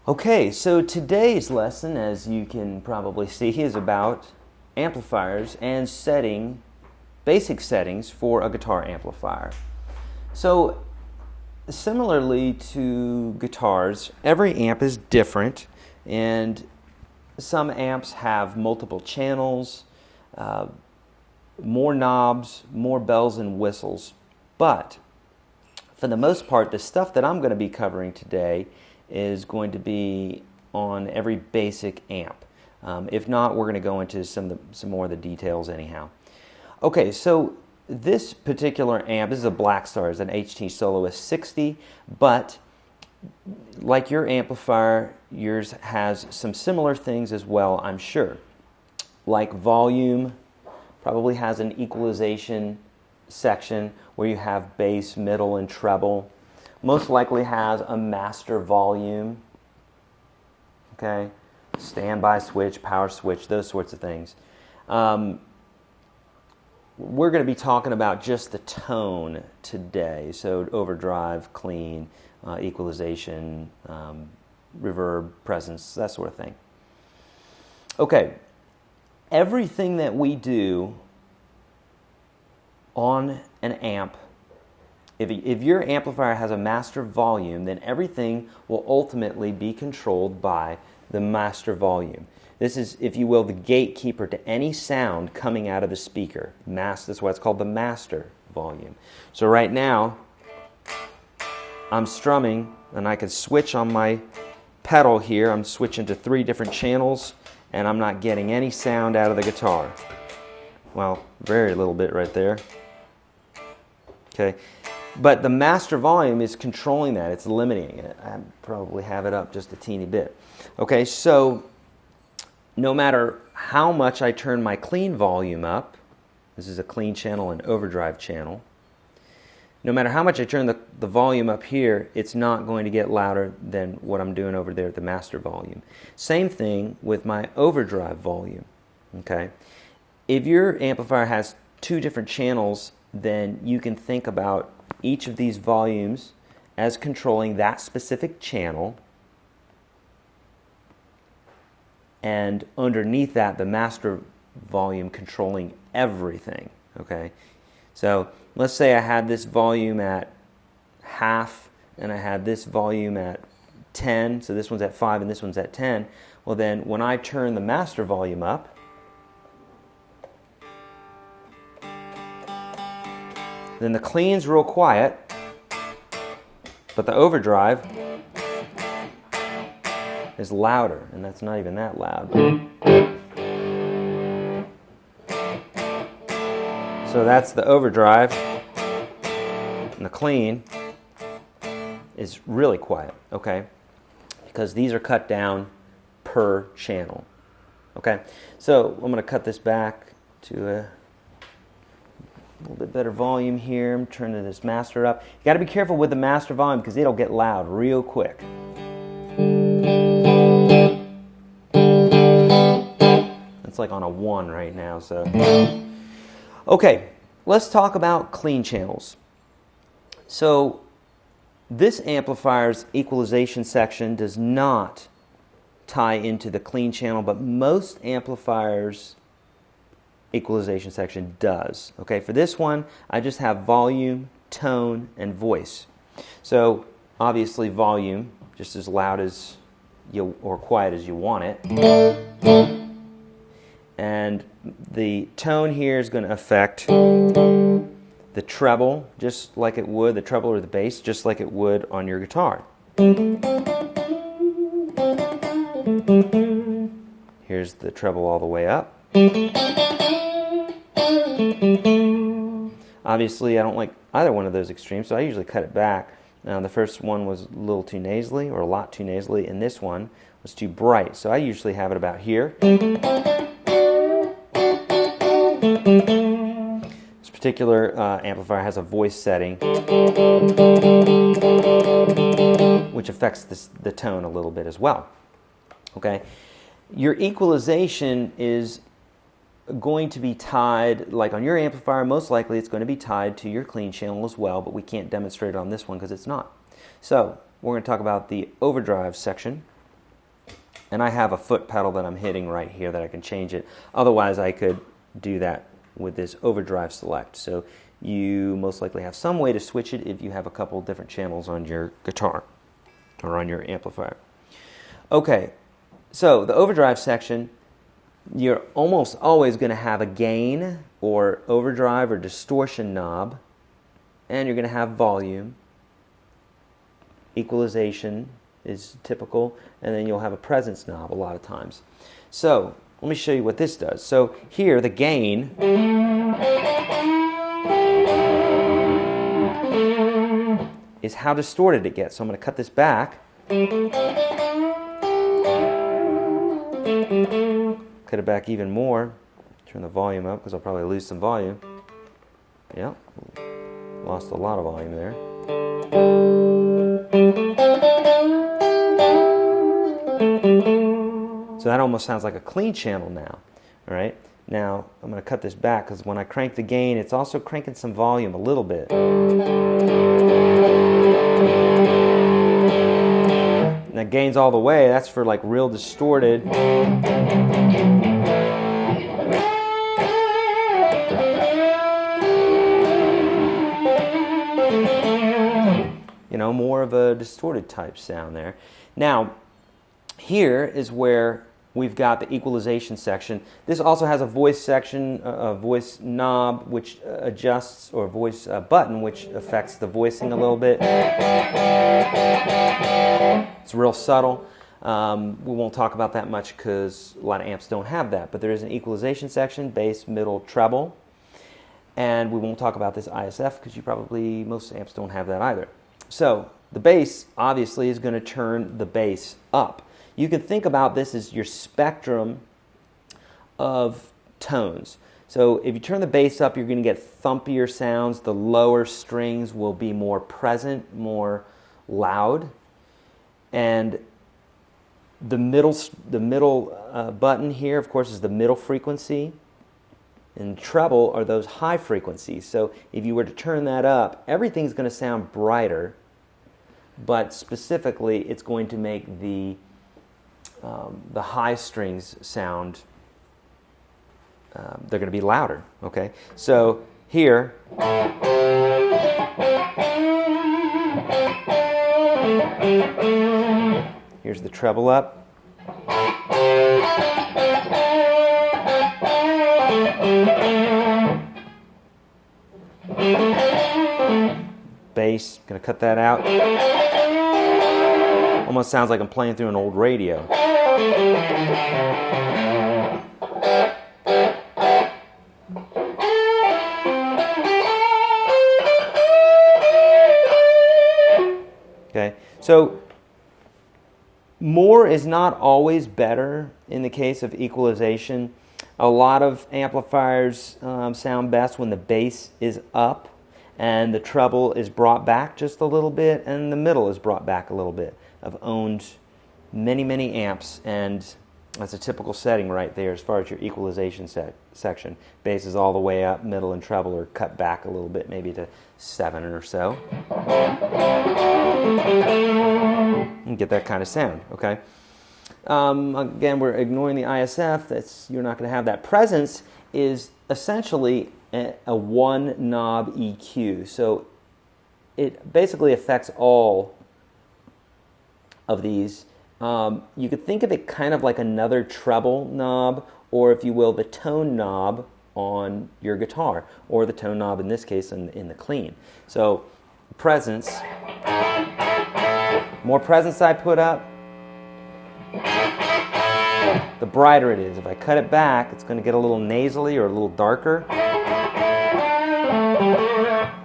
Okay, so today's lesson, as you can probably see, is about amplifiers and setting basic settings for a guitar amplifier. So similarly to guitars, every amp is different, and some amps have multiple channels, more knobs, more bells and whistles. But for the most part, the stuff that I'm going to be covering today is going to be on every basic amp. If not, we're going to go into some more of the details anyhow. Okay, so this particular amp, this is a Black Star, it's an HT Soloist 60, but like your amplifier, yours has some similar things as well, I'm sure. Like volume, probably has an equalization section where you have bass, middle, and treble. Most likely has a master volume, okay, standby switch, power switch, those sorts of things. We're going to be talking about just the tone today, so overdrive, clean, equalization, reverb, presence, that sort of thing. Okay, everything that we do on an amp, if your amplifier has a master volume, then everything will ultimately be controlled by the master volume. This is, if you will, the gatekeeper to any sound coming out of the speaker. That's why it's called the master volume. So right now, I'm strumming, and I can switch on my pedal here. I'm switching to 3 different channels, and I'm not getting any sound out of the guitar. Well, very little bit right there. Okay. But the master volume is controlling that. It's limiting it. I probably have it up just a teeny bit. Okay, so no matter how much I turn my clean volume up, this is a clean channel and overdrive channel, no matter how much I turn the volume up here, it's not going to get louder than what I'm doing over there at the master volume. Same thing with my overdrive volume. Okay, if your amplifier has 2 different channels, then you can think about each of these volumes as controlling that specific channel, and underneath that, the master volume controlling everything. Okay, so let's say I had this volume at half, and I had this volume at 10, so this one's at 5 and this one's at 10. Well then, when I turn the master volume up, then the clean's real quiet, but the overdrive is louder, and that's not even that loud. So that's the overdrive, and the clean is really quiet, okay? Because these are cut down per channel, okay? So I'm going to cut this back to a little bit better volume here. I'm turning this master up. You got to be careful with the master volume because it'll get loud real quick. It's like on a 1 right now. So, okay, let's talk about clean channels. So this amplifier's equalization section does not tie into the clean channel, but most amplifiers' equalization section does. Okay, for this one, I just have volume, tone, and voice. So obviously volume, just as loud as you or quiet as you want it. And the tone here is going to affect the treble, just like it would, the treble or the bass, just like it would on your guitar. Here's the treble all the way up. Obviously, I don't like either one of those extremes, so I usually cut it back. The first one was a little too nasally, or a lot too nasally, and this one was too bright. So I usually have it about here. This particular amplifier has a voice setting, which affects the tone a little bit as well. Okay, your equalization is going to be tied, like on your amplifier, most likely it's going to be tied to your clean channel as well, but we can't demonstrate it on this one because it's not. So we're going to talk about the overdrive section. And I have a foot pedal that I'm hitting right here that I can change it. Otherwise, I could do that with this overdrive select. So you most likely have some way to switch it if you have a couple different channels on your guitar or on your amplifier. Okay, so the overdrive section, you're almost always going to have a gain or overdrive or distortion knob, and you're going to have volume. Equalization is typical, and then you'll have a presence knob a lot of times. So let me show you what this does. So here the gain is how distorted it gets. So I'm going to cut this back. Cut it back even more. Turn the volume up because I'll probably lose some volume. Yeah, lost a lot of volume there. So that almost sounds like a clean channel now. All right. Now I'm going to cut this back because when I crank the gain, it's also cranking some volume a little bit. That gains all the way. That's for like real distorted. You know, more of a distorted type sound there. Now, here is where we've got the equalization section. This also has a voice section, a voice knob which adjusts, or voice button which affects the voicing a little bit. It's real subtle. We won't talk about that much because a lot of amps don't have that, but there is an equalization section, bass, middle, treble. And we won't talk about this ISF because most amps don't have that either. So the bass obviously is going to turn the bass up. You can think about this as your spectrum of tones. So if you turn the bass up, you're going to get thumpier sounds. The lower strings will be more present, more loud. And the middle button here, of course, is the middle frequency. And treble are those high frequencies. So if you were to turn that up, everything's going to sound brighter, but specifically it's going to make the high strings sound, they're going to be louder. Okay, so here, here's the treble up. Bass, going to cut that out. Almost sounds like I'm playing through an old radio. Okay, so more is not always better in the case of equalization. A lot of amplifiers sound best when the bass is up and the treble is brought back just a little bit and the middle is brought back a little bit. I've owned many, many amps, and that's a typical setting right there as far as your equalization section. Bass is all the way up, middle and treble are cut back a little bit, maybe to 7 or so. And get that kind of sound, okay? Again, we're ignoring the ISF. You're not going to have that. Presence is essentially a one knob EQ. So it basically affects all of these. You could think of it kind of like another treble knob, or if you will, the tone knob on your guitar, or the tone knob in this case in the clean. So presence, more presence I put up, the brighter it is. If I cut it back, it's going to get a little nasally or a little darker.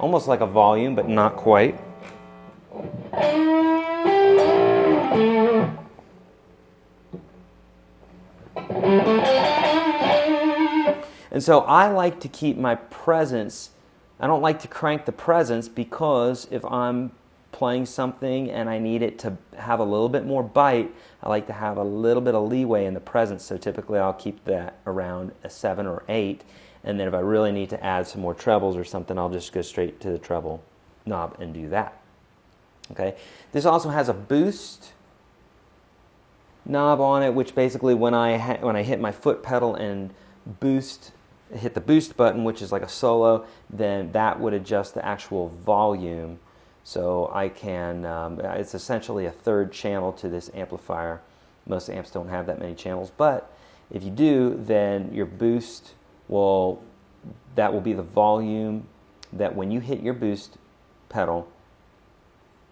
Almost like a volume, but not quite. And so I like to keep my presence, I don't like to crank the presence, because if I'm playing something and I need it to have a little bit more bite, I like to have a little bit of leeway in the presence. So typically I'll keep that around a 7 or 8. And then if I really need to add some more trebles or something, I'll just go straight to the treble knob and do that. Okay. This also has a boost knob on it, which basically when I hit my foot pedal and hit the boost button, which is like a solo, then that would adjust the actual volume. So I can, it's essentially a third channel to this amplifier. Most amps don't have that many channels, but if you do, then your boost that will be the volume that when you hit your boost pedal,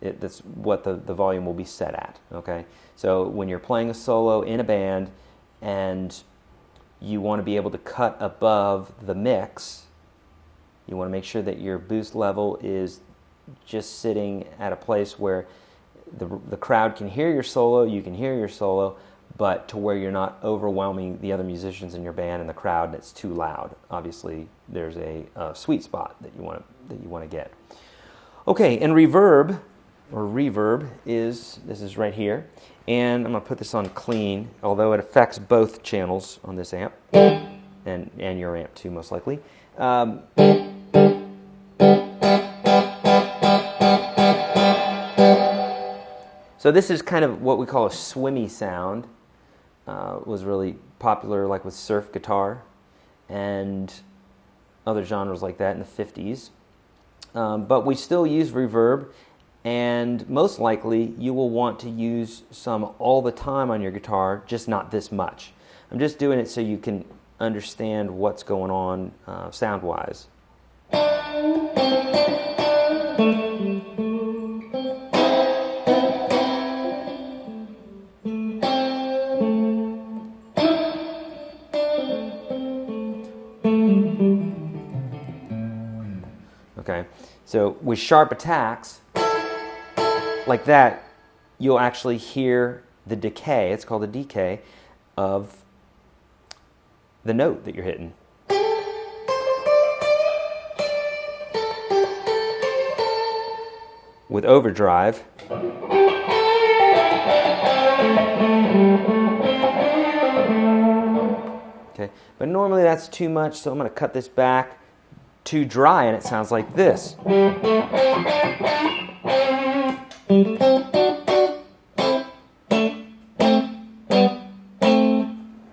that's what the volume will be set at, okay? So when you're playing a solo in a band and you want to be able to cut above the mix, you want to make sure that your boost level is just sitting at a place where the crowd can hear your solo, you can hear your solo, but to where you're not overwhelming the other musicians in your band and the crowd and it's too loud. Obviously, there's a sweet spot that you want to get. Okay, and reverb this is right here, and I'm going to put this on clean, although it affects both channels on this amp and your amp too, most likely. So this is kind of what we call a swimmy sound. Was really popular like with surf guitar and other genres like that in the 50s. But we still use reverb, and most likely you will want to use some all the time on your guitar, just not this much. I'm just doing it so you can understand what's going on sound-wise. Okay, so with sharp attacks like that, you'll actually hear the decay, it's called a decay, of the note that you're hitting. With overdrive, okay, but normally that's too much, so I'm going to cut this back. Too dry and it sounds like this.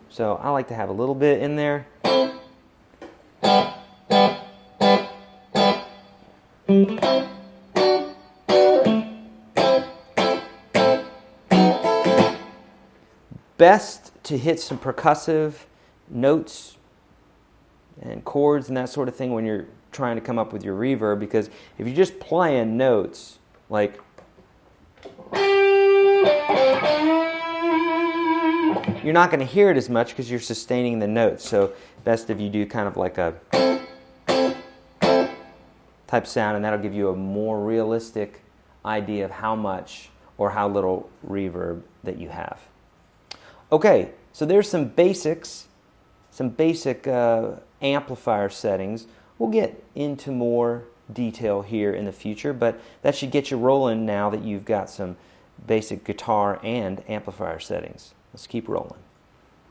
So I like to have a little bit in there. Best to hit some percussive notes and chords and that sort of thing when you're trying to come up with your reverb, because if you're just playing notes like you're not going to hear it as much because you're sustaining the notes. So best if you do kind of like a type sound, and that'll give you a more realistic idea of how much or how little reverb that you have. Okay, so there's some basic amplifier settings. We'll get into more detail here in the future, but that should get you rolling now that you've got some basic guitar and amplifier settings. Let's keep rolling.